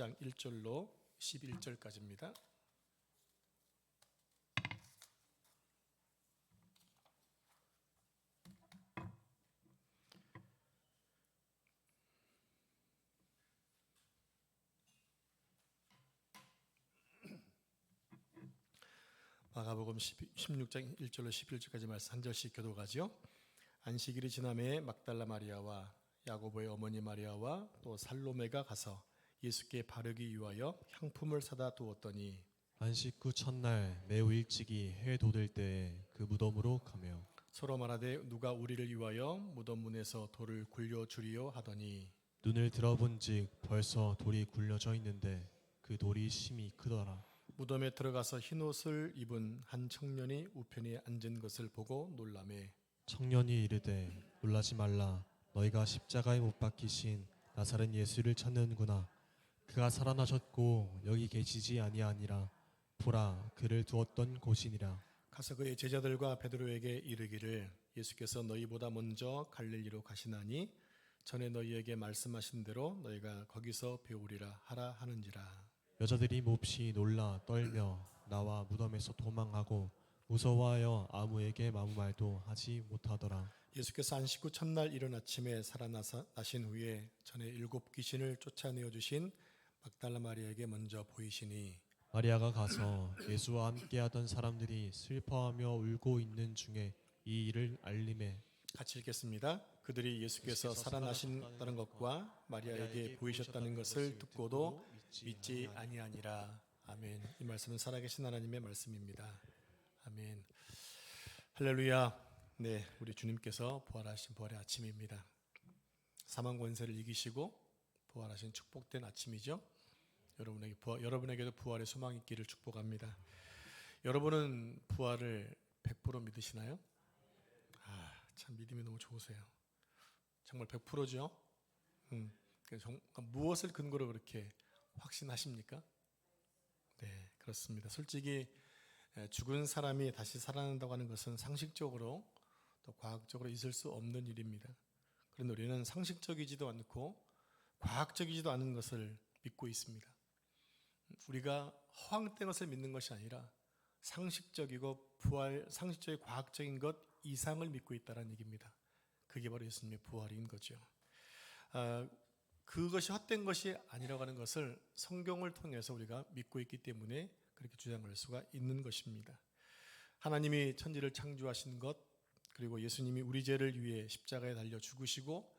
16장 1절로 11절까지입니다. 마가복음 16장 1절로 11절까지 말씀 한 절씩 교독하죠. 안식일이 지남에 막달라 마리아와 야고보의 어머니 마리아와 또 살로메가 가서 예수께 바르기 위하여 향품을 사다 두었더니 안식 후 첫날 매우 일찍이 해 돋을 때에 그 무덤으로 가며 서로 말하되 누가 우리를 위하여 무덤 문에서 돌을 굴려 주리요 하더니 눈을 들어본즉 벌써 돌이 굴려져 있는데 그 돌이 심히 크더라. 무덤에 들어가서 흰옷을 입은 한 청년이 우편에 앉은 것을 보고 놀라매 청년이 이르되 놀라지 말라. 너희가 십자가에 못 박히신 나사렛 예수를 찾는구나. 그가 살아나셨고 여기 계시지 아니하니라. 보라, 그를 두었던 곳이니라. 가서 그의 제자들과 베드로에게 이르기를 예수께서 너희보다 먼저 갈릴리로 가시나니 전에 너희에게 말씀하신 대로 너희가 거기서 배우리라 하라 하는지라. 여자들이 몹시 놀라 떨며 나와 무덤에서 도망하고 무서워하여 아무에게 아무 말도 하지 못하더라. 예수께서 안식 후 첫날 이른 아침에 살아나신 후에 전에 7 귀신을 쫓아내어 주신 막달라 마리아에게 먼저 보이시니 마리아가 가서 예수와 함께하던 사람들이 슬퍼하며 울고 있는 중에 이 일을 알림해 같이 읽겠습니다. 그들이 예수께서 살아나신다는 것과 마리아에게 보이셨다는 것을 듣고도 믿지 아니하니라. 아멘. 이 말씀은 살아계신 하나님의 말씀입니다. 아멘. 할렐루야. 네, 우리 주님께서 부활하신 부활의 아침입니다. 사망 권세를 이기시고 부활하신 축복된 아침이죠. 여러분에게도 부활의 소망이 있기를 축복합니다. 여러분은 부활을 100% 믿으시나요? 참 믿음이 너무 좋으세요. 정말 100%죠? 무엇을 근거로 그렇게 확신하십니까? 네, 그렇습니다. 솔직히 죽은 사람이 다시 살아난다고 하는 것은 상식적으로 또 과학적으로 있을 수 없는 일입니다. 그런데 우리는 상식적이지도 않고 과학적이지도 않은 것을 믿고 있습니다. 우리가 허황된 것을 믿는 것이 아니라 상식적이고 상식적이고 과학적인 것 이상을 믿고 있다는 얘기입니다. 그게 바로 예수님의 부활인 거죠. 그것이 헛된 것이 아니라고 하는 것을 성경을 통해서 우리가 믿고 있기 때문에 그렇게 주장할 수가 있는 것입니다. 하나님이 천지를 창조하신 것, 그리고 예수님이 우리 죄를 위해 십자가에 달려 죽으시고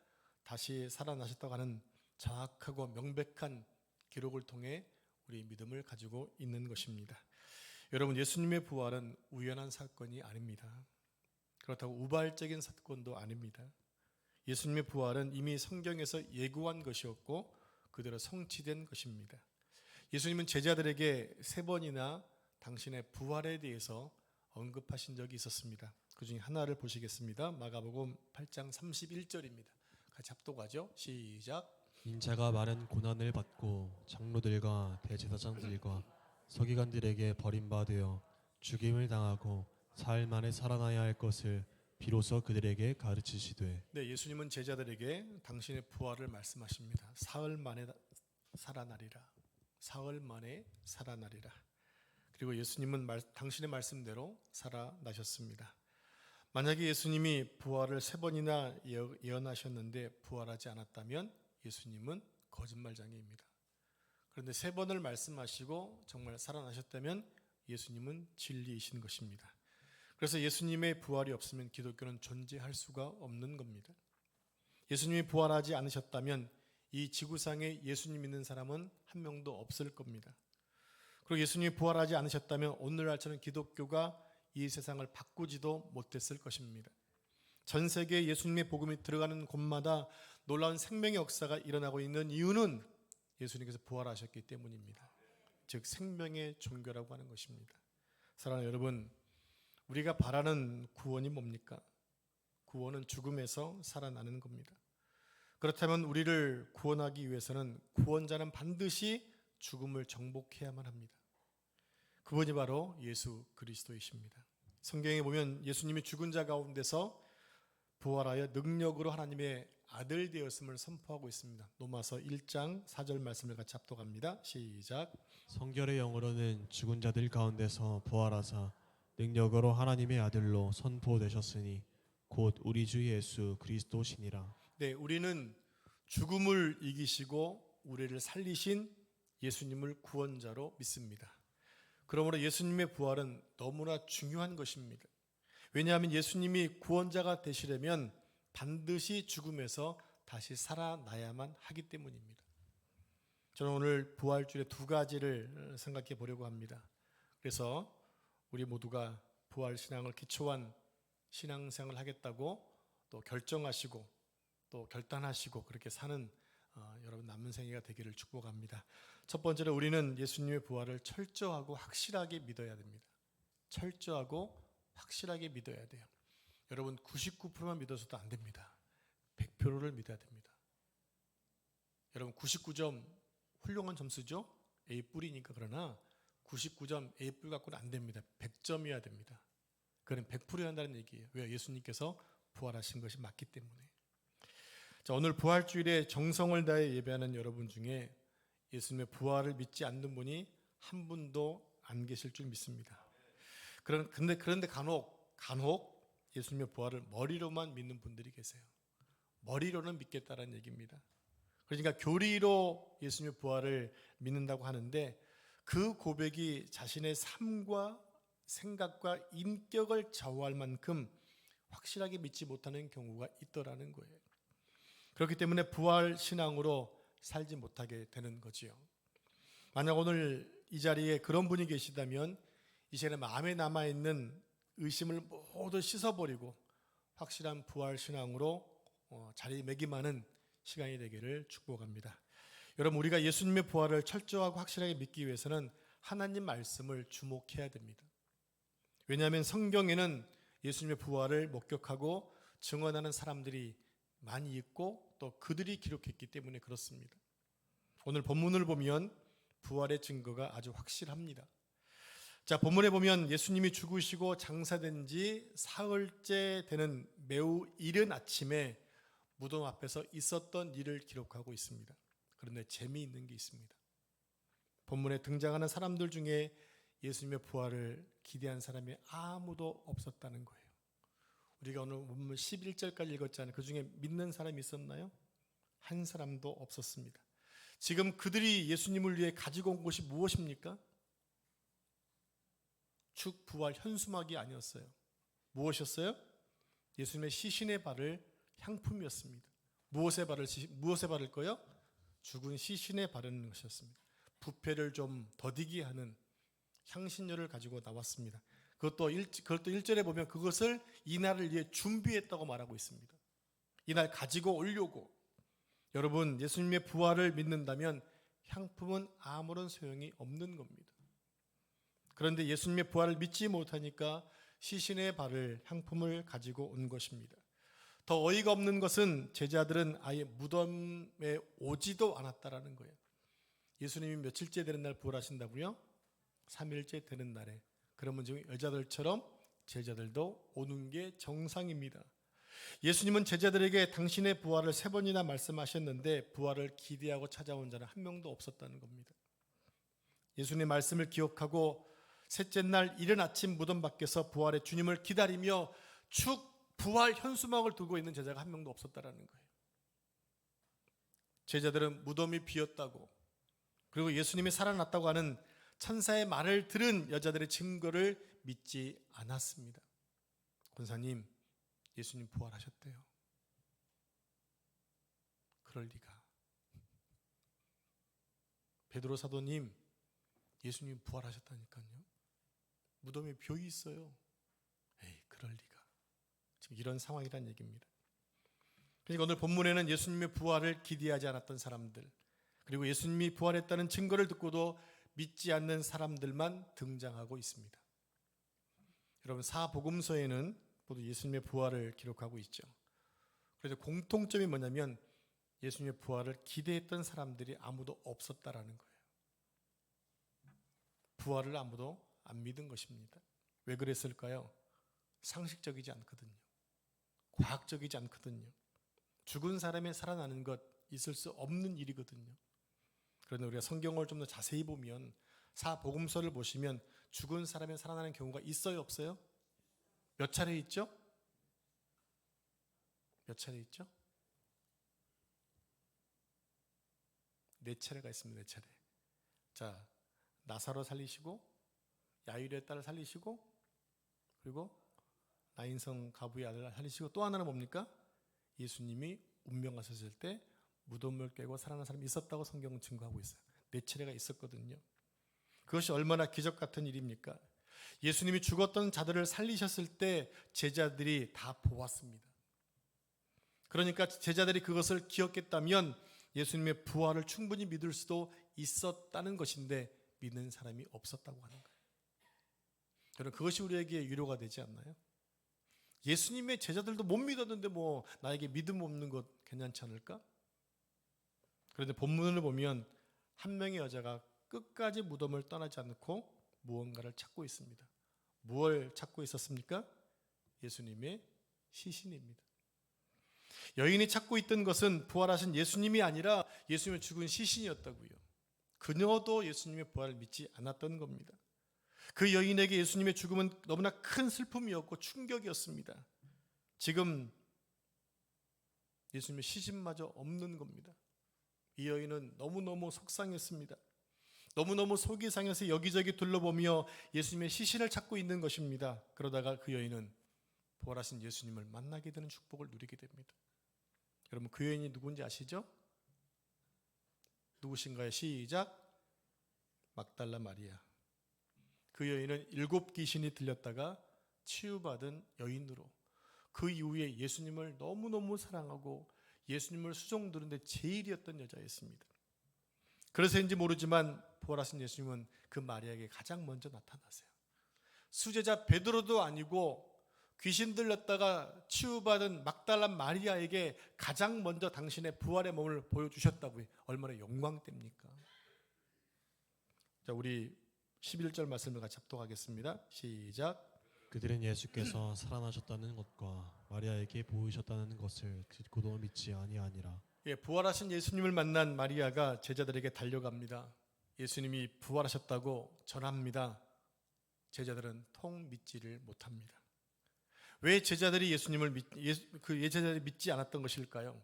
다시 살아나셨다고 하는 정확하고 명백한 기록을 통해 우리 믿음을 가지고 있는 것입니다. 여러분, 예수님의 부활은 우연한 사건이 아닙니다. 그렇다고 우발적인 사건도 아닙니다. 예수님의 부활은 이미 성경에서 예고한 것이었고 그대로 성취된 것입니다. 예수님은 제자들에게 3번이나 당신의 부활에 대해서 언급하신 적이 있었습니다. 그 중에 하나를 보시겠습니다. 마가복음 8장 31절입니다. 같이 합독하죠. 시작. 인자가 많은 고난을 받고 장로들과 대제사장들과 서기관들에게 버림받으여 죽임을 당하고 사흘 만에 살아나야 할 것을 비로소 그들에게 가르치시되 네, 예수님은 제자들에게 당신의 부활을 말씀하십니다. 사흘 만에 살아나리라. 사흘 만에 살아나리라. 그리고 예수님은 당신의 말씀대로 살아나셨습니다. 만약에 예수님이 부활을 3번이나 예언하셨는데 부활하지 않았다면 예수님은 거짓말장애입니다. 그런데 3번을 말씀하시고 정말 살아나셨다면 예수님은 진리이신 것입니다. 그래서 예수님의 부활이 없으면 기독교는 존재할 수가 없는 겁니다. 예수님이 부활하지 않으셨다면 이 지구상에 예수님 믿는 사람은 한 명도 없을 겁니다. 그리고 예수님이 부활하지 않으셨다면 오늘날처럼 기독교가 이 세상을 바꾸지도 못했을 것입니다. 전 세계에 예수님의 복음이 들어가는 곳마다 놀라운 생명의 역사가 일어나고 있는 이유는 예수님께서 부활하셨기 때문입니다. 즉 생명의 종교라고 하는 것입니다. 사랑하는 여러분, 우리가 바라는 구원이 뭡니까? 구원은 죽음에서 살아나는 겁니다. 그렇다면 우리를 구원하기 위해서는 구원자는 반드시 죽음을 정복해야만 합니다. 그분이 바로 예수 그리스도이십니다. 성경에 보면 예수님이 죽은 자 가운데서 부활하여 능력으로 하나님의 아들 되었음을 선포하고 있습니다. 로마서 1장 4절 말씀을 같이 합독합니다. 시작. 성결의 영으로는 죽은 자들 가운데서 부활하사 능력으로 하나님의 아들로 선포되셨으니 곧 우리 주 예수 그리스도시니라. 네, 우리는 죽음을 이기시고 우리를 살리신 예수님을 구원자로 믿습니다. 그러므로 예수님의 부활은 너무나 중요한 것입니다. 왜냐하면 예수님이 구원자가 되시려면 반드시 죽음에서 다시 살아나야만 하기 때문입니다. 저는 오늘 부활주일의 두 가지를 생각해 보려고 합니다. 그래서 우리 모두가 부활 신앙을 기초한 신앙생활을 하겠다고 또 결정하시고 또 결단하시고 그렇게 사는 여러분 남은 생애가 되기를 축복합니다. 첫 번째로 우리는 예수님의 부활을 철저하고 확실하게 믿어야 됩니다. 철저하고 확실하게 믿어야 돼요. 여러분 99%만 믿어서도 안 됩니다. 100%를 믿어야 됩니다. 여러분 99점 훌륭한 점수죠. A뿔이니까. 그러나 99점 A뿔 갖고는 안 됩니다. 100점이어야 됩니다. 그건 100%여야 한다는 얘기예요. 왜요? 예수님께서 부활하신 것이 맞기 때문에. 자, 오늘 부활주일에 정성을 다해 예배하는 여러분 중에 예수님의 부활을 믿지 않는 분이 한 분도 안 계실 줄 믿습니다. 그런데 간혹 예수님의 부활을 머리로만 믿는 분들이 계세요. 머리로는 믿겠다는 얘기입니다. 그러니까 교리로 예수님의 부활을 믿는다고 하는데 그 고백이 자신의 삶과 생각과 인격을 좌우할 만큼 확실하게 믿지 못하는 경우가 있더라는 거예요. 그렇기 때문에 부활 신앙으로 살지 못하게 되는 거지요. 만약 오늘 이 자리에 그런 분이 계시다면 이 시간에 마음에 남아있는 의심을 모두 씻어버리고 확실한 부활 신앙으로 자리매김하는 시간이 되기를 축복합니다. 여러분 우리가 예수님의 부활을 철저하고 확실하게 믿기 위해서는 하나님 말씀을 주목해야 됩니다. 왜냐하면 성경에는 예수님의 부활을 목격하고 증언하는 사람들이 많이 있고 또 그들이 기록했기 때문에 그렇습니다. 오늘 본문을 보면 부활의 증거가 아주 확실합니다. 자, 본문에 보면 예수님이 죽으시고 장사된 지 사흘째 되는 매우 이른 아침에 무덤 앞에서 있었던 일을 기록하고 있습니다. 그런데 재미있는 게 있습니다. 본문에 등장하는 사람들 중에 예수님의 부활을 기대한 사람이 아무도 없었다는 거예요. 우리가 오늘 본문 11절까지 읽었잖아요. 그 중에 믿는 사람이 있었나요? 한 사람도 없었습니다. 지금 그들이 예수님을 위해 가지고 온 것이 무엇입니까? 축 부활 현수막이 아니었어요. 무엇이었어요? 예수님의 시신의 발을 향품이었습니다. 무엇에 바를 거요? 죽은 시신에 바르는 것이었습니다. 부패를 좀 더디게 하는 향신료를 가지고 나왔습니다. 그것도 1절에 보면 그것을 이날을 위해 준비했다고 말하고 있습니다. 이날 가지고 오려고. 여러분 예수님의 부활을 믿는다면 향품은 아무런 소용이 없는 겁니다. 그런데 예수님의 부활을 믿지 못하니까 시신의 발을 향품을 가지고 온 것입니다. 더 어이가 없는 것은 제자들은 아예 무덤에 오지도 않았다라는 거예요. 예수님이 며칠째 되는 날 부활하신다고요? 3일째 되는 날에. 그러면 지금 여자들처럼 제자들도 오는 게 정상입니다. 예수님은 제자들에게 당신의 부활을 3번이나 말씀하셨는데 부활을 기대하고 찾아온 자는 한 명도 없었다는 겁니다. 예수님의 말씀을 기억하고 셋째 날 이른 아침 무덤 밖에서 부활의 주님을 기다리며 축 부활 현수막을 두고 있는 제자가 한 명도 없었다라는 거예요. 제자들은 무덤이 비었다고 그리고 예수님이 살아났다고 하는 천사의 말을 들은 여자들의 증거를 믿지 않았습니다. 권사님, 예수님 부활하셨대요. 그럴 리가. 베드로 사도님, 예수님 부활하셨다니까요. 무덤에 비어 있어요. 에이, 그럴 리가. 지금 이런 상황이란 얘기입니다. 그러니까 오늘 본문에는 예수님의 부활을 기대하지 않았던 사람들, 그리고 예수님이 부활했다는 증거를 듣고도 믿지 않는 사람들만 등장하고 있습니다. 여러분 사복음서에는 모두 예수님의 부활을 기록하고 있죠. 그래서 공통점이 뭐냐면 예수님의 부활을 기대했던 사람들이 아무도 없었다라는 거예요. 부활을 아무도 안 믿은 것입니다. 왜 그랬을까요? 상식적이지 않거든요. 과학적이지 않거든요. 죽은 사람이 살아나는 것 있을 수 없는 일이거든요. 그런데 우리가 성경을 좀 더 자세히 보면 사복음서를 보시면 죽은 사람이 살아나는 경우가 있어요, 없어요? 몇 차례 있죠? 몇 차례 있죠? 4차례가 있습니다. 4차례. 자, 나사로 살리시고 야이로의 딸을 살리시고 그리고 나인성 가부의 아들을 살리시고 또 하나는 뭡니까? 예수님이 운명하셨을 때 무덤을 깨고 살아난 사람이 있었다고 성경은 증거하고 있어요. 4차례가 있었거든요. 그것이 얼마나 기적 같은 일입니까? 예수님이 죽었던 자들을 살리셨을 때 제자들이 다 보았습니다. 그러니까 제자들이 그것을 기억했다면 예수님의 부활을 충분히 믿을 수도 있었다는 것인데 믿는 사람이 없었다고 하는 거예요. 여러분, 그것이 우리에게 위로가 되지 않나요? 예수님의 제자들도 못 믿었는데 뭐 나에게 믿음 없는 것 괜찮지 않을까? 그런데 본문을 보면 한 명의 여자가 끝까지 무덤을 떠나지 않고 무언가를 찾고 있습니다. 무엇을 찾고 있었습니까? 예수님의 시신입니다. 여인이 찾고 있던 것은 부활하신 예수님이 아니라 예수님의 죽은 시신이었다고요. 그녀도 예수님의 부활을 믿지 않았던 겁니다. 그 여인에게 예수님의 죽음은 너무나 큰 슬픔이었고 충격이었습니다. 지금 예수님의 시신마저 없는 겁니다. 이 여인은 너무너무 속상했습니다. 너무너무 속이 상해서 여기저기 둘러보며 예수님의 시신을 찾고 있는 것입니다. 그러다가 그 여인은 부활하신 예수님을 만나게 되는 축복을 누리게 됩니다. 여러분, 그 여인이 누군지 아시죠? 누구신가요? 시작. 막달라 마리아. 그 여인은 7 귀신이 들렸다가 치유받은 여인으로 그 이후에 예수님을 너무너무 사랑하고 예수님을 수종드는데 제일이었던 여자였습니다. 그래서인지 모르지만 부활하신 예수님은 그 마리아에게 가장 먼저 나타나세요. 수제자 베드로도 아니고 귀신 들렸다가 치유받은 막달라 마리아에게 가장 먼저 당신의 부활의 몸을 보여주셨다고요. 얼마나 영광됩니까? 자, 우리 11절 말씀을 같이 합독하겠습니다. 시작. 그들은 예수께서 살아나셨다는 것과 마리아에게 보이셨다는 것을 듣고도 믿지 아니하니라. 예, 부활하신 예수님을 만난 마리아가 제자들에게 달려갑니다. 예수님이 부활하셨다고 전합니다. 제자들은 통 믿지를 못합니다. 왜 제자들이 제자들이 믿지 않았던 것일까요?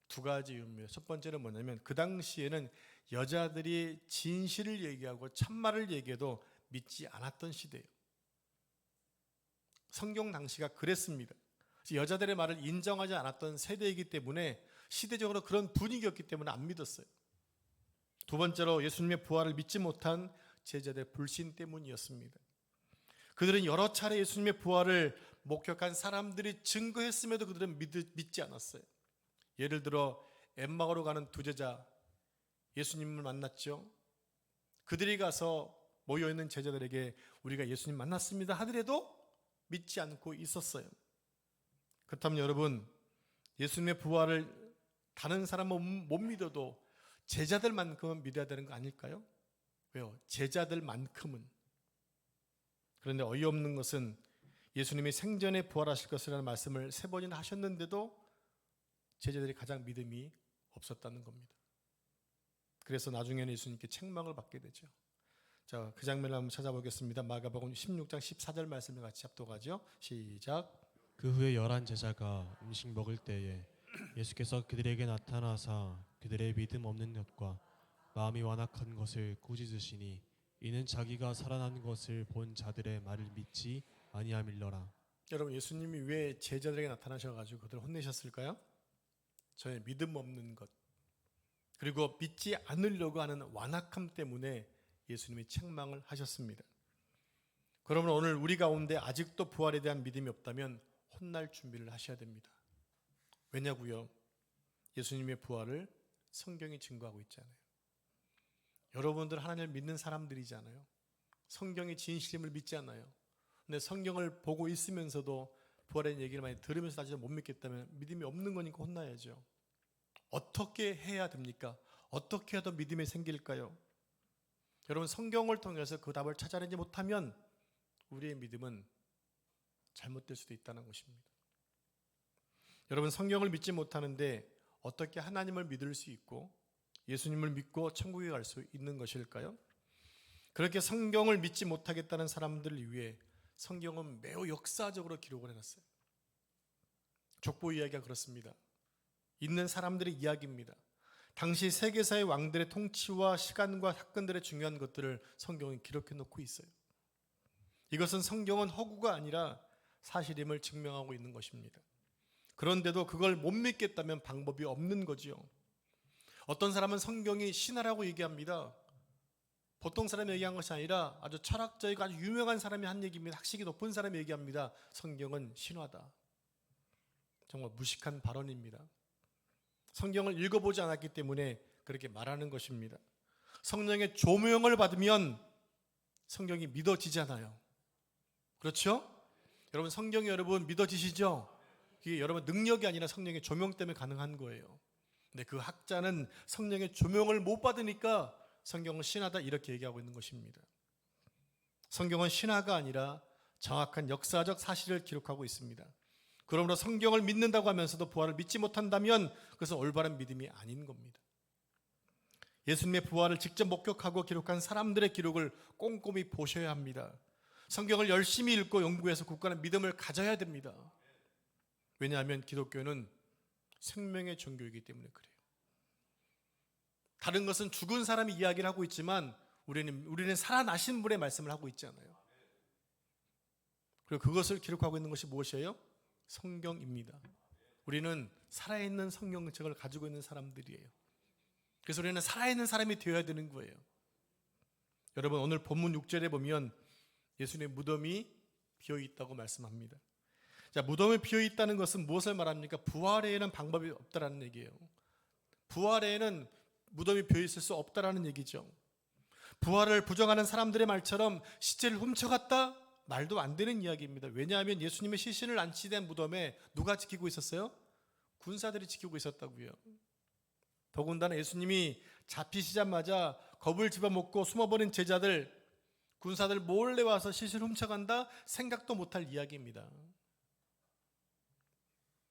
2가지 이유입니다. 첫 번째는 뭐냐면 그 당시에는 여자들이 진실을 얘기하고 참말을 얘기해도 믿지 않았던 시대예요. 성경 당시가 그랬습니다. 여자들의 말을 인정하지 않았던 세대이기 때문에 시대적으로 그런 분위기였기 때문에 안 믿었어요. 2번째로 예수님의 부활을 믿지 못한 제자들의 불신 때문이었습니다. 그들은 여러 차례 예수님의 부활을 목격한 사람들이 증거했음에도 그들은 믿지 않았어요. 예를 들어 엠마오로 가는 2 제자 예수님을 만났죠. 그들이 가서 모여있는 제자들에게 우리가 예수님 만났습니다 하더라도 믿지 않고 있었어요. 그렇다면 여러분, 예수님의 부활을 다른 사람은 못 믿어도 제자들만큼은 믿어야 되는 거 아닐까요? 왜요? 제자들만큼은. 그런데 어이없는 것은 예수님이 생전에 부활하실 것이라는 말씀을 3번이나 하셨는데도 제자들이 가장 믿음이 없었다는 겁니다. 그래서 나중에는 예수님께 책망을 받게 되죠. 자, 그 장면을 한번 찾아보겠습니다. 마가복음 16장 14절 말씀을 같이 합독하죠. 시작. 그 후에 11 제자가 음식 먹을 때에 예수께서 그들에게 나타나사 그들의 믿음 없는 것과 마음이 완악한 것을 꾸짖으시니 이는 자기가 살아난 것을 본 자들의 말을 믿지 아니함일러라. 여러분, 예수님이 왜 제자들에게 나타나셔가지고 그들을 혼내셨을까요? 저의 믿음 없는 것, 그리고 믿지 않으려고 하는 완악함 때문에 예수님이 책망을 하셨습니다. 그러면 오늘 우리 가운데 아직도 부활에 대한 믿음이 없다면 혼날 준비를 하셔야 됩니다. 왜냐고요? 예수님의 부활을 성경이 증거하고 있잖아요. 여러분들 하나님을 믿는 사람들이잖아요. 성경의 진실임을 믿지 않아요. 근데 성경을 보고 있으면서도 부활의 얘기를 많이 들으면서 아직 못 믿겠다면 믿음이 없는 거니까 혼나야죠. 어떻게 해야 됩니까? 어떻게 해야 더 믿음이 생길까요? 여러분, 성경을 통해서 그 답을 찾아내지 못하면 우리의 믿음은 잘못될 수도 있다는 것입니다. 여러분, 성경을 믿지 못하는데 어떻게 하나님을 믿을 수 있고 예수님을 믿고 천국에 갈 수 있는 것일까요? 그렇게 성경을 믿지 못하겠다는 사람들을 위해 성경은 매우 역사적으로 기록을 해놨어요. 족보 이야기가 그렇습니다. 있는 사람들의 이야기입니다. 당시 세계사의 왕들의 통치와 시간과 사건들의 중요한 것들을 성경은 기록해 놓고 있어요. 이것은 성경은 허구가 아니라 사실임을 증명하고 있는 것입니다. 그런데도 그걸 못 믿겠다면 방법이 없는 거지요. 어떤 사람은 성경이 신화라고 얘기합니다. 보통 사람이 얘기한 것이 아니라 아주 철학자이고 아주 유명한 사람이 한 얘기입니다. 학식이 높은 사람이 얘기합니다. 성경은 신화다. 정말 무식한 발언입니다. 성경을 읽어보지 않았기 때문에 그렇게 말하는 것입니다. 성령의 조명을 받으면 성경이 믿어지잖아요. 그렇죠? 여러분, 성경이 여러분 믿어지시죠? 이게 여러분 능력이 아니라 성령의 조명 때문에 가능한 거예요. 근데 그 학자는 성령의 조명을 못 받으니까 성경은 신화다 이렇게 얘기하고 있는 것입니다. 성경은 신화가 아니라 정확한 역사적 사실을 기록하고 있습니다. 그러므로 성경을 믿는다고 하면서도 부활을 믿지 못한다면 그것은 올바른 믿음이 아닌 겁니다. 예수님의 부활을 직접 목격하고 기록한 사람들의 기록을 꼼꼼히 보셔야 합니다. 성경을 열심히 읽고 연구해서 굳건한 믿음을 가져야 됩니다. 왜냐하면 기독교는 생명의 종교이기 때문에 그래요. 다른 것은 죽은 사람이 이야기를 하고 있지만 우리는 살아나신 분의 말씀을 하고 있잖아요. 그리고 그것을 기록하고 있는 것이 무엇이에요? 성경입니다. 우리는 살아있는 성경책을 가지고 있는 사람들이에요. 그래서 우리는 살아있는 사람이 되어야 되는 거예요. 여러분, 오늘 본문 6절에 보면 예수님의 무덤이 비어있다고 말씀합니다. 자, 무덤이 비어있다는 것은 무엇을 말합니까? 부활에는 방법이 없다라는 얘기예요. 부활에는 무덤이 비어있을 수 없다라는 얘기죠. 부활을 부정하는 사람들의 말처럼 시체를 훔쳐갔다? 말도 안 되는 이야기입니다. 왜냐하면 예수님의 시신을 안치된 무덤에 누가 지키고 있었어요? 군사들이 지키고 있었다고요. 더군다나 예수님이 잡히시자마자 겁을 집어먹고 숨어버린 제자들, 군사들 몰래 와서 시신을 훔쳐간다? 생각도 못할 이야기입니다.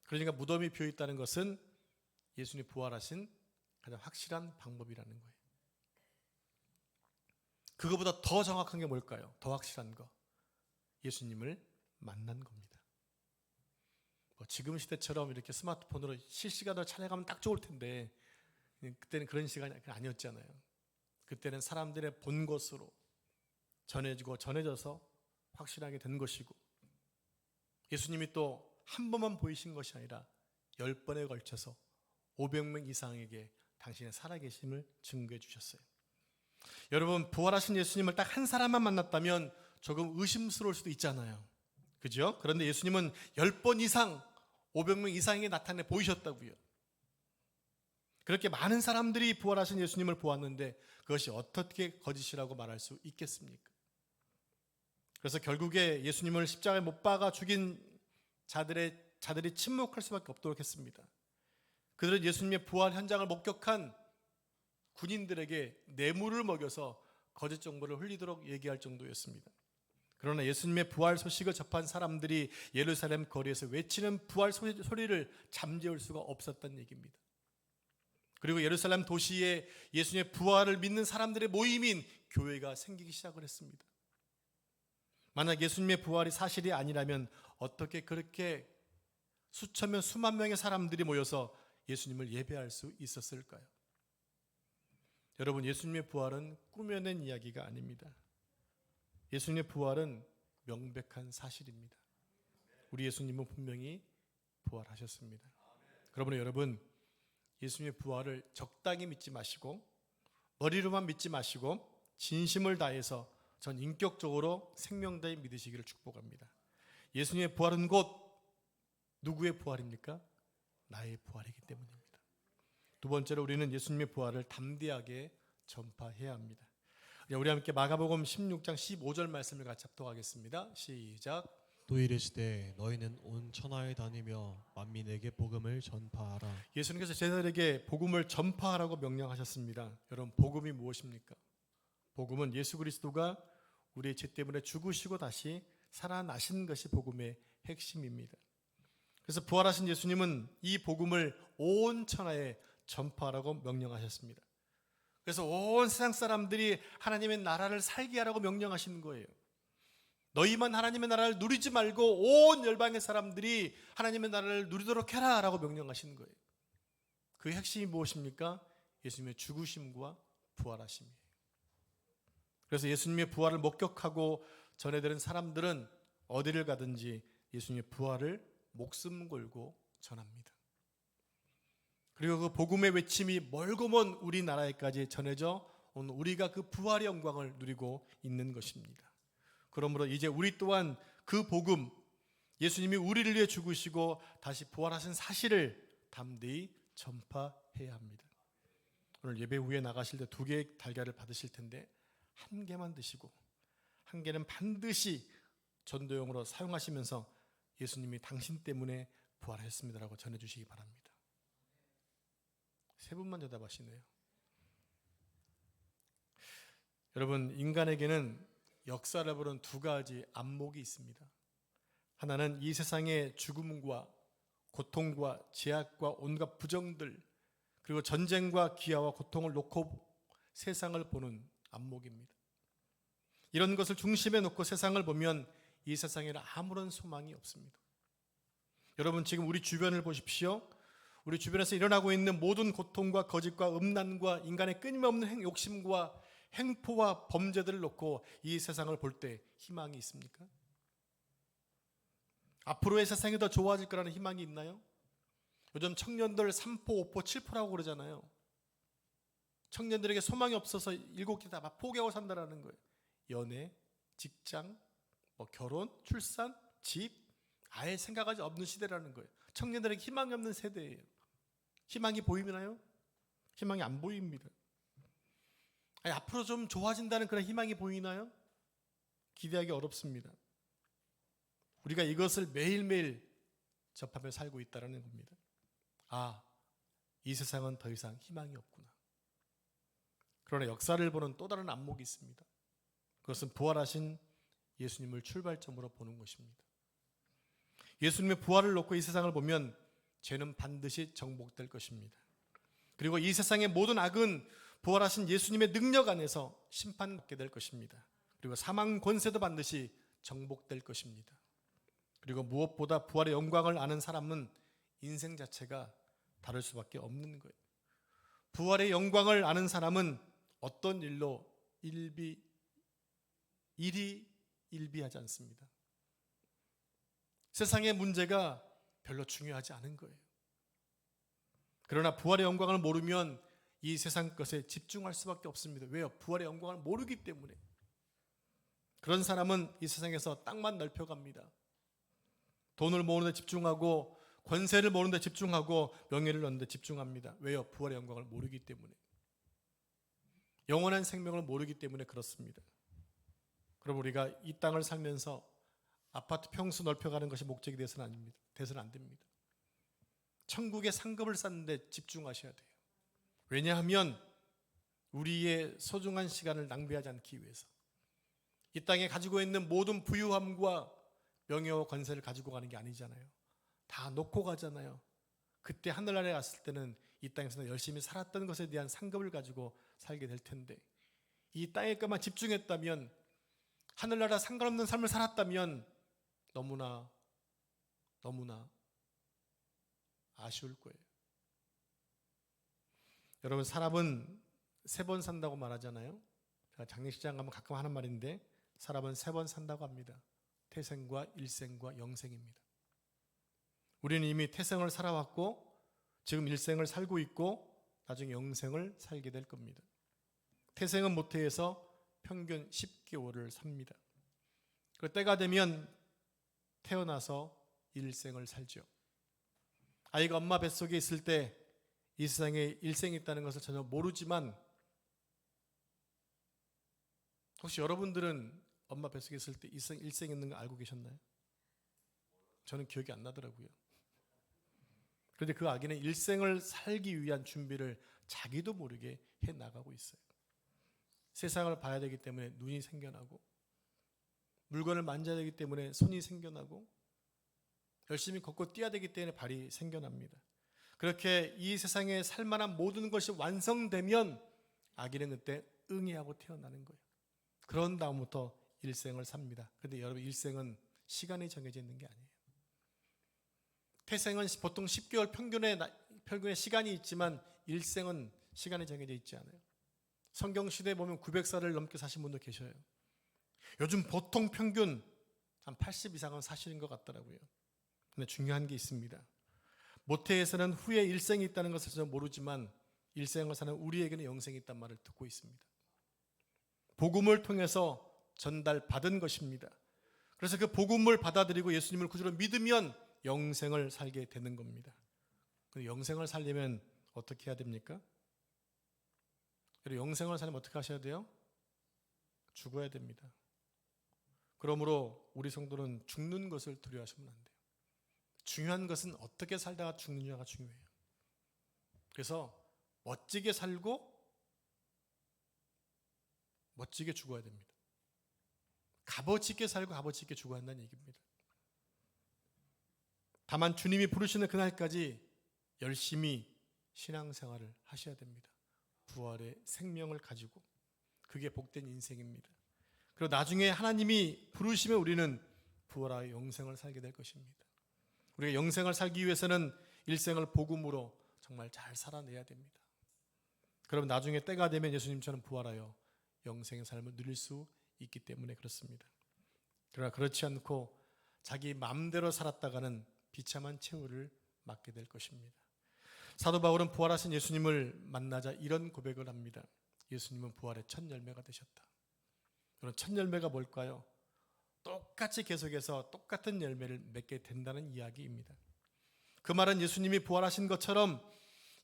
그러니까 무덤이 비어있다는 것은 예수님이 부활하신 가장 확실한 방법이라는 거예요. 그거보다 더 정확한 게 뭘까요? 더 확실한 거. 예수님을 만난 겁니다. 지금 시대처럼 이렇게 스마트폰으로 실시간으로 촬영하면 딱 좋을 텐데 그때는 그런 시간이 아니었잖아요. 그때는 사람들의 본 것으로 전해져서 확실하게 된 것이고, 예수님이 또 한 번만 보이신 것이 아니라 10번에 걸쳐서 500명 이상에게 당신의 살아계심을 증거해 주셨어요. 여러분, 부활하신 예수님을 딱 한 사람만 만났다면 조금 의심스러울 수도 있잖아요. 그죠? 그런데 예수님은 10번 이상 500명 이상에게 나타내 보이셨다고요. 그렇게 많은 사람들이 부활하신 예수님을 보았는데 그것이 어떻게 거짓이라고 말할 수 있겠습니까? 그래서 결국에 예수님을 십자가에 못 박아 죽인 자들이 침묵할 수밖에 없도록 했습니다. 그들은 예수님의 부활 현장을 목격한 군인들에게 뇌물을 먹여서 거짓 정보를 흘리도록 얘기할 정도였습니다. 그러나 예수님의 부활 소식을 접한 사람들이 예루살렘 거리에서 외치는 부활 소리를 잠재울 수가 없었다는 얘기입니다. 그리고 예루살렘 도시에 예수님의 부활을 믿는 사람들의 모임인 교회가 생기기 시작을 했습니다. 만약 예수님의 부활이 사실이 아니라면 어떻게 그렇게 수천 명, 수만 명의 사람들이 모여서 예수님을 예배할 수 있었을까요? 여러분, 예수님의 부활은 꾸며낸 이야기가 아닙니다. 예수님의 부활은 명백한 사실입니다. 우리 예수님은 분명히 부활하셨습니다. 그러므로 여러분, 예수님의 부활을 적당히 믿지 마시고 머리로만 믿지 마시고 진심을 다해서 전 인격적으로 생명다해 믿으시기를 축복합니다. 예수님의 부활은 곧 누구의 부활입니까? 나의 부활이기 때문입니다. 두 번째로 우리는 예수님의 부활을 담대하게 전파해야 합니다. 우리 함께 마가복음 16장 15절 말씀을 같이 합독하겠습니다. 시작. 또 이르시되 너희는 온 천하에 다니며 만민에게 복음을 전파하라. 예수님께서 제자들에게 복음을 전파하라고 명령하셨습니다. 여러분, 복음이 무엇입니까? 복음은 예수 그리스도가 우리의 죄 때문에 죽으시고 다시 살아나신 것이 복음의 핵심입니다. 그래서 부활하신 예수님은 이 복음을 온 천하에 전파하라고 명령하셨습니다. 그래서 온 세상 사람들이 하나님의 나라를 살게 하라고 명령하시는 거예요. 너희만 하나님의 나라를 누리지 말고 온 열방의 사람들이 하나님의 나라를 누리도록 해라 라고 명령하시는 거예요. 그 핵심이 무엇입니까? 예수님의 죽으심과 부활하심이에요. 그래서 예수님의 부활을 목격하고 전해드린 사람들은 어디를 가든지 예수님의 부활을 목숨 걸고 전합니다. 그리고 그 복음의 외침이 멀고 먼 우리나라에까지 전해져 오늘 우리가 그 부활의 영광을 누리고 있는 것입니다. 그러므로 이제 우리 또한 그 복음, 예수님이 우리를 위해 죽으시고 다시 부활하신 사실을 담대히 전파해야 합니다. 오늘 예배 후에 나가실 때 2개의 달걀을 받으실 텐데 1개만 드시고 1개는 반드시 전도용으로 사용하시면서 예수님이 당신 때문에 부활했습니다라고 전해주시기 바랍니다. 3분만 대답하시네요. 여러분, 인간에게는 역사를 보는 2가지 안목이 있습니다. 하나는 이 세상의 죽음과 고통과 제약과 온갖 부정들, 그리고 전쟁과 기아와 고통을 놓고 세상을 보는 안목입니다. 이런 것을 중심에 놓고 세상을 보면 이 세상에는 아무런 소망이 없습니다. 여러분, 지금 우리 주변을 보십시오. 우리 주변에서 일어나고 있는 모든 고통과 거짓과 음란과 인간의 끊임없는 욕심과 행포와 범죄들을 놓고 이 세상을 볼 때 희망이 있습니까? 앞으로의 세상이 더 좋아질 거라는 희망이 있나요? 요즘 청년들 3포, 5포, 7포라고 그러잖아요. 청년들에게 소망이 없어서 7개 다 포기하고 산다는 거예요. 연애, 직장, 결혼, 출산, 집, 아예 생각하지 없는 시대라는 거예요. 청년들에게 희망이 없는 세대예요. 희망이 보이나요? 희망이 안 보입니다. 아니, 앞으로 좀 좋아진다는 그런 희망이 보이나요? 기대하기 어렵습니다. 우리가 이것을 매일매일 접하며 살고 있다는 겁니다. 아, 이 세상은 더 이상 희망이 없구나. 그러나 역사를 보는 또 다른 안목이 있습니다. 그것은 부활하신 예수님을 출발점으로 보는 것입니다. 예수님의 부활을 놓고 이 세상을 보면 죄는 반드시 정복될 것입니다. 그리고 이 세상의 모든 악은 부활하신 예수님의 능력 안에서 심판받게 될 것입니다. 그리고 사망 권세도 반드시 정복될 것입니다. 그리고 무엇보다 부활의 영광을 아는 사람은 인생 자체가 다를 수밖에 없는 거예요. 부활의 영광을 아는 사람은 어떤 일로 일비하지 않습니다. 세상의 문제가 별로 중요하지 않은 거예요. 그러나 부활의 영광을 모르면 이 세상 것에 집중할 수밖에 없습니다. 왜요? 부활의 영광을 모르기 때문에. 그런 사람은 이 세상에서 땅만 넓혀갑니다. 돈을 모으는 데 집중하고 권세를 모으는 데 집중하고 명예를 얻는 데 집중합니다. 왜요? 부활의 영광을 모르기 때문에. 영원한 생명을 모르기 때문에 그렇습니다. 그럼 우리가 이 땅을 살면서 아파트 평수 넓혀가는 것이 목적이 되어서는 아닙니다. 되어서는 안 됩니다. 천국의 상급을 쌓는 데 집중하셔야 돼요. 왜냐하면 우리의 소중한 시간을 낭비하지 않기 위해서 이 땅에 가지고 있는 모든 부유함과 명예와 권세를 가지고 가는 게 아니잖아요. 다 놓고 가잖아요. 그때 하늘나라에 갔을 때는 이 땅에서는 열심히 살았던 것에 대한 상급을 가지고 살게 될 텐데 이 땅에 것만 집중했다면 하늘나라 상관없는 삶을 살았다면 너무나 아쉬울 거예요. 여러분, 사람은 3번 산다고 말하잖아요. 제가 장례식장 가면 가끔 하는 말인데 사람은 3번 산다고 합니다. 태생과 일생과 영생입니다. 우리는 이미 태생을 살아왔고 지금 일생을 살고 있고 나중에 영생을 살게 될 겁니다. 태생은 모태에서 평균 10개월을 삽니다. 그 때가 되면 태어나서 일생을 살죠. 아이가 엄마 뱃속에 있을 때 이 세상에 일생이 있다는 것을 전혀 모르지만 혹시 여러분들은 엄마 뱃속에 있을 때 일생 있는 거 알고 계셨나요? 저는 기억이 안 나더라고요. 그런데 그 아기는 일생을 살기 위한 준비를 자기도 모르게 해나가고 있어요. 세상을 봐야 되기 때문에 눈이 생겨나고 물건을 만져야 되기 때문에 손이 생겨나고 열심히 걷고 뛰어야 되기 때문에 발이 생겨납니다. 그렇게 이 세상에 살만한 모든 것이 완성되면 아기는 그때 응애하고 태어나는 거예요. 그런 다음부터 일생을 삽니다. 그런데 여러분, 일생은 시간이 정해져 있는 게 아니에요. 태생은 보통 10개월 평균의 시간이 있지만 일생은 시간이 정해져 있지 않아요. 성경 시대에 보면 900살을 넘게 사신 분도 계셔요. 요즘 보통 평균 한 80 이상은 사시는 것 같더라고요. 근데 중요한 게 있습니다. 모태에서는 후에 일생이 있다는 것을 저는 모르지만 일생을 사는 우리에게는 영생이 있다는 말을 듣고 있습니다. 복음을 통해서 전달받은 것입니다. 그래서 그 복음을 받아들이고 예수님을 구주로 믿으면 영생을 살게 되는 겁니다. 근데 영생을 살려면 어떻게 해야 됩니까? 영생을 살려면 어떻게 하셔야 돼요? 죽어야 됩니다. 그러므로 우리 성도는 죽는 것을 두려워하시면 안 돼요. 중요한 것은 어떻게 살다가 죽느냐가 중요해요. 그래서 멋지게 살고 멋지게 죽어야 됩니다. 값어치 있게 살고 값어치 있게 죽어야 한다는 얘기입니다. 다만 주님이 부르시는 그날까지 열심히 신앙생활을 하셔야 됩니다. 부활의 생명을 가지고. 그게 복된 인생입니다. 그리고 나중에 하나님이 부르시면 우리는 부활하여 영생을 살게 될 것입니다. 우리가 영생을 살기 위해서는 일생을 복음으로 정말 잘 살아내야 됩니다. 그럼 나중에 때가 되면 예수님처럼 부활하여 영생의 삶을 누릴 수 있기 때문에 그렇습니다. 그러나 그렇지 않고 자기 마음대로 살았다가는 비참한 최후를 맞게 될 것입니다. 사도 바울은 부활하신 예수님을 만나자 이런 고백을 합니다. 예수님은 부활의 첫 열매가 되셨다. 그럼 첫 열매가 뭘까요? 똑같이 계속해서 똑같은 열매를 맺게 된다는 이야기입니다. 그 말은 예수님이 부활하신 것처럼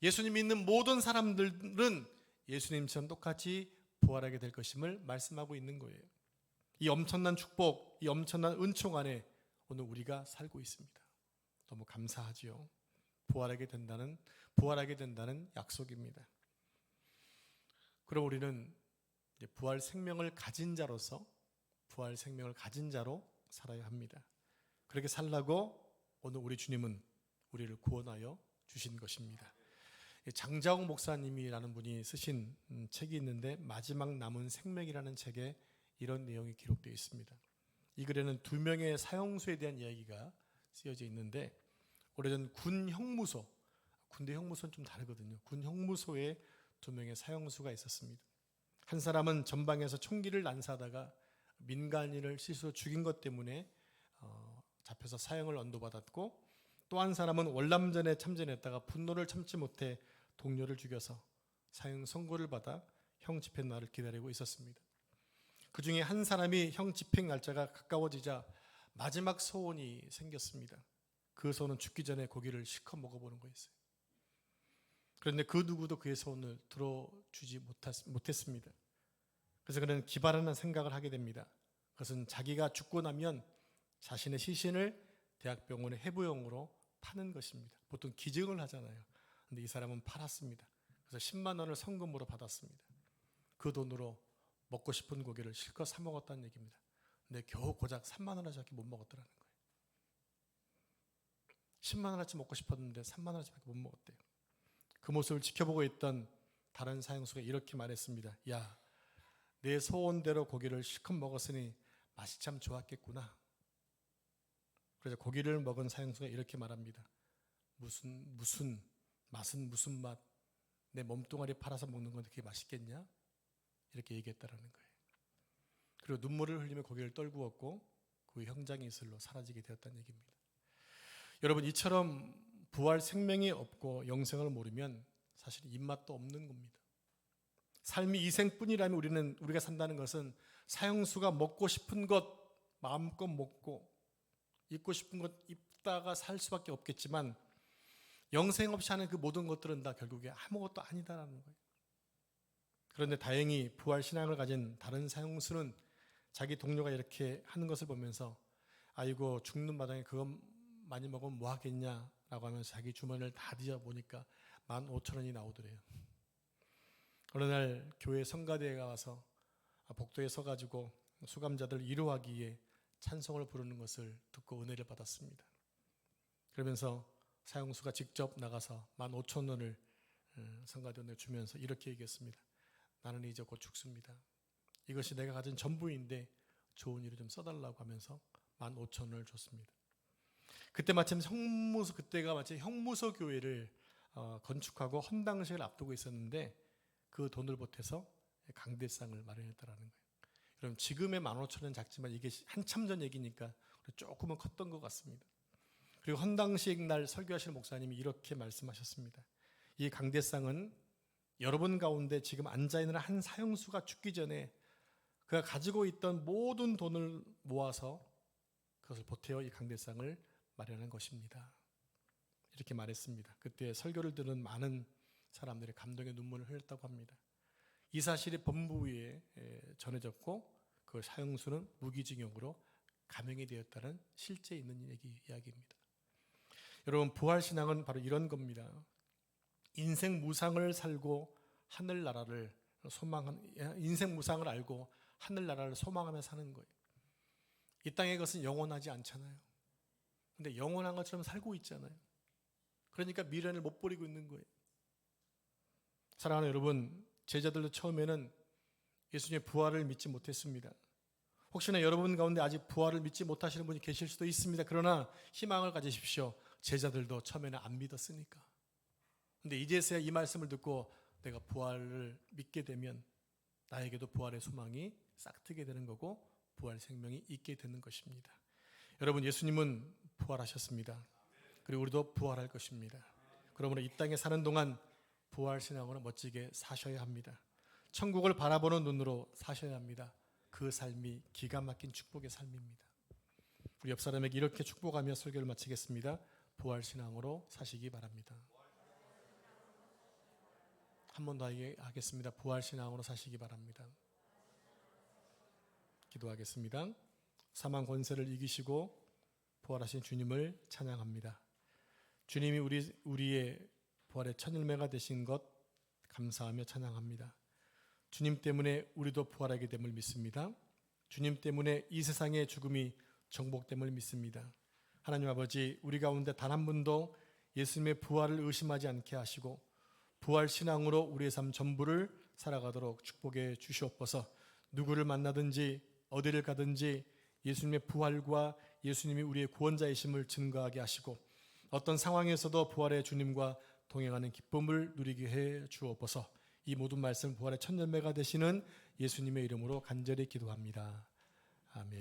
예수님 믿는 모든 사람들은 예수님처럼 똑같이 부활하게 될 것임을 말씀하고 있는 거예요. 이 엄청난 축복, 이 엄청난 은총 안에 오늘 우리가 살고 있습니다. 너무 감사하지요. 부활하게 된다는 약속입니다. 그럼 우리는 이제 부활 생명을 가진 자로서 부활 생명을 가진 자로 살아야 합니다. 그렇게 살라고 오늘 우리 주님은 우리를 구원하여 주신 것입니다. 장자옥 목사님이라는 분이 쓰신 책이 있는데 마지막 남은 생명이라는 책에 이런 내용이 기록되어 있습니다. 이 글에는 2명의 사형수에 대한 이야기가 쓰여져 있는데 오래전 군 형무소, 군대 형무소는 좀 다르거든요. 군 형무소에 2명의 사형수가 있었습니다. 한 사람은 전방에서 총기를 난사하다가 민간인을 실수로 죽인 것 때문에 잡혀서 사형을 언도받았고, 또 한 사람은 월남전에 참전했다가 분노를 참지 못해 동료를 죽여서 사형 선고를 받아 형 집행 날을 기다리고 있었습니다. 그 중에 한 사람이 형 집행 날짜가 가까워지자 마지막 소원이 생겼습니다. 그 소원은 죽기 전에 고기를 실컷 먹어보는 거였어요. 그런데 그 누구도 그의 소원을 들어주지 못했습니다. 그래서 그는 기발한 생각을 하게 됩니다. 그것은 자기가 죽고 나면 자신의 시신을 대학병원의 해부용으로 파는 것입니다. 보통 기증을 하잖아요. 근데 이 사람은 팔았습니다. 그래서 10만 원을 성금으로 받았습니다. 그 돈으로 먹고 싶은 고기를 실컷 사 먹었다는 얘기입니다. 근데 겨우 고작 3만 원어치밖에 못 먹었더라는 거예요. 10만 원어치 먹고 싶었는데 3만 원어치밖에 못 먹었대요. 그 모습을 지켜보고 있던 다른 사형수가 이렇게 말했습니다. 야, 내 소원대로 고기를 실컷 먹었으니 맛이 참 좋았겠구나. 그래서 고기를 먹은 사형수가 이렇게 말합니다. 무슨 맛은 무슨 맛? 내 몸뚱아리 팔아서 먹는 건데 그게 맛있겠냐? 이렇게 얘기했다라는 거예요. 그리고 눈물을 흘리며 고개를 떨구었고 그 형장이 이슬로 사라지게 되었다는 얘기입니다. 여러분, 이처럼 부활 생명이 없고 영생을 모르면 사실 입맛도 없는 겁니다. 삶이 이 생뿐이라면 우리가 산다는 것은 사형수가 먹고 싶은 것 마음껏 먹고 입고 싶은 것 입다가 살 수밖에 없겠지만 영생 없이 하는 그 모든 것들은 다 결국에 아무것도 아니다라는 거예요. 그런데 다행히 부활 신앙을 가진 다른 사형수는 자기 동료가 이렇게 하는 것을 보면서 아이고 죽는 마당에 그거 많이 먹으면 뭐 하겠냐라고 하면서 자기 주머니를 다 뒤져보니까 15,000원이 나오더래요. 어느 날 교회 성가대회가 와서 복도에 서가지고 수감자들 위로하기 위해 찬송을 부르는 것을 듣고 은혜를 받았습니다. 그러면서 사형수가 직접 나가서 15,000원을 성가대원에 주면서 이렇게 얘기했습니다. 나는 이제 곧 죽습니다. 이것이 내가 가진 전부인데 좋은 일을 좀 써달라고 하면서 15,000원을 줬습니다. 그때 마침 그때가 마침 형무소 교회를 건축하고 헌당식을 앞두고 있었는데 그 돈을 보태서 강대상을 마련했다라는 거예요. 여러분 지금의 15,000원 작지만 이게 한참 전 얘기니까 조금은 컸던 것 같습니다. 그리고 헌당식 날 설교하시는 목사님이 이렇게 말씀하셨습니다. 이 강대상은 여러분 가운데 지금 앉아있는 한 사형수가 죽기 전에 그가 가지고 있던 모든 돈을 모아서 그것을 보태어 이 강대상을 마련한 것입니다. 이렇게 말했습니다. 그때 설교를 들은 많은 사람들이 감동의 눈물을 흘렸다고 합니다. 이 사실이 법무부에 전해졌고 그 사형수는 무기징역으로 감형이 되었다는 실제 있는 이야기입니다. 여러분 부활신앙은 바로 이런 겁니다. 인생 무상을 살고 하늘나라를 인생 무상을 알고 하늘나라를 소망하며 사는 거예요. 이 땅의 것은 영원하지 않잖아요. 근데 영원한 것처럼 살고 있잖아요. 그러니까 미련을 못 버리고 있는 거예요. 사랑하는 여러분, 제자들도 처음에는 예수님의 부활을 믿지 못했습니다. 혹시나 여러분 가운데 아직 부활을 믿지 못하시는 분이 계실 수도 있습니다. 그러나 희망을 가지십시오. 제자들도 처음에는 안 믿었으니까. 근데 이제서야 이 말씀을 듣고 내가 부활을 믿게 되면 나에게도 부활의 소망이 싹트게 되는 거고 부활 생명이 있게 되는 것입니다. 여러분 예수님은 부활하셨습니다. 그리고 우리도 부활할 것입니다. 그러므로 이 땅에 사는 동안 부활신앙으로 멋지게 사셔야 합니다. 천국을 바라보는 눈으로 사셔야 합니다. 그 삶이 기가 막힌 축복의 삶입니다. 우리 옆 사람에게 이렇게 축복하며 설교를 마치겠습니다. 부활신앙으로 사시기 바랍니다. 한 번 더 하겠습니다. 부활신앙으로 사시기 바랍니다. 기도하겠습니다. 사망 권세를 이기시고 부활하신 주님을 찬양합니다. 주님이 우리의 부활의 첫 열매가 되신 것 감사하며 찬양합니다. 주님 때문에 우리도 부활하게 됨을 믿습니다. 주님 때문에 이 세상의 죽음이 정복됨을 믿습니다. 하나님 아버지, 우리 가운데 단 한 분도 예수님의 부활을 의심하지 않게 하시고 부활 신앙으로 우리의 삶 전부를 살아가도록 축복해 주시옵소서. 누구를 만나든지 어디를 가든지 예수님의 부활과 예수님이 우리의 구원자이심을 증거하게 하시고 어떤 상황에서도 부활의 주님과 동행하는 기쁨을 누리게 해 주옵소서. 이 모든 말씀 부활의 첫 열매가 되시는 예수님의 이름으로 간절히 기도합니다. 아멘.